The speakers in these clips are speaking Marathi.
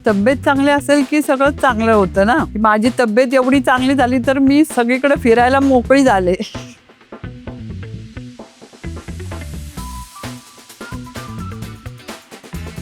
तब्येत चांगली असेल की सगळं चांगलं होतं ना. माझी तब्येत एवढी चांगली झाली तर मी सगळीकडे फिरायला मोकळी झाले.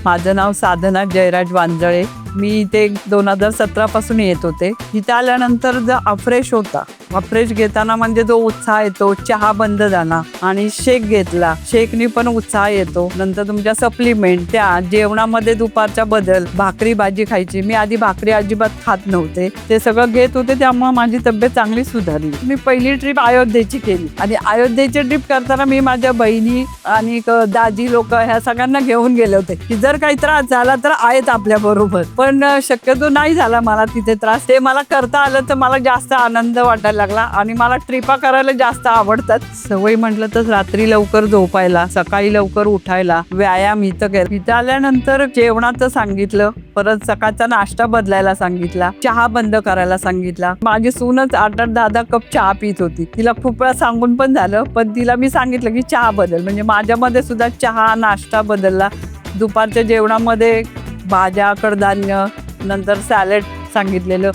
माझं नाव साधना जयराज वांजळे. मी इथे 2017 पासून येत होते. इथे आल्यानंतर जो अफ्रेश होता, अफ्रेश घेताना म्हणजे जो उत्साह येतो, चहा बंद झाला आणि शेक घेतला, शेकनी पण उत्साह येतो. नंतर तुमच्या सप्लिमेंट, त्या जेवणामध्ये दुपारचा बदल, भाकरी भाजी खायची. मी आधी भाकरी अजिबात खात नव्हते, ते सगळं घेत होते, त्यामुळे माझी तब्येत चांगली सुधारली. मी पहिली ट्रिप अयोध्येची केली आणि अयोध्येची ट्रिप करताना मी माझ्या बहिणी आणि दाजी लोक ह्या सगळ्यांना घेऊन गेले होते की जर काही त्रास झाला तर आहेत आपल्या बरोबर. पण शक्यतो नाही झाला मला तिथे त्रास. ते मला करता आलं तर मला जास्त आनंद वाटायला लागला आणि मला ट्रिपा करायला जास्त आवडतात. सवय म्हटलं तर रात्री लवकर झोपायला, सकाळी लवकर उठायला, व्यायाम इथं केला. इथं आल्यानंतर जेवणाचं सांगितलं, परत सकाळचा नाश्ता बदलायला सांगितला, चहा बंद करायला सांगितला. माझी सूनच 8-8, 10-10 कप चहा पित होती. तिला खूप वेळा सांगून पण झालं, पण तिला मी सांगितलं की चहा बदल. म्हणजे माझ्यामध्ये सुद्धा चहा नाश्ता बदलला. दुपारच्या जेवणामध्ये भाज्या, कडधान्य, नंतर सॅलड सांगितलेलं.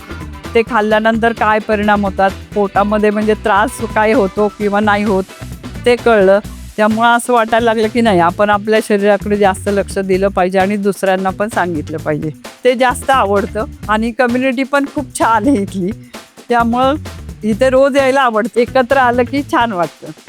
ते खाल्ल्यानंतर काय परिणाम होतात पोटामध्ये, म्हणजे त्रास काय होतो किंवा नाही होत ते कळलं. त्यामुळं असं वाटायला लागलं की नाही, आपण आपल्या शरीराकडे जास्त लक्ष दिलं पाहिजे आणि दुसऱ्यांना पण सांगितलं पाहिजे. ते जास्त आवडतं आणि कम्युनिटी पण खूप छान आहे इथली. त्यामुळं इथे रोज यायला आवडतं. एकत्र आलं की छान वाटतं.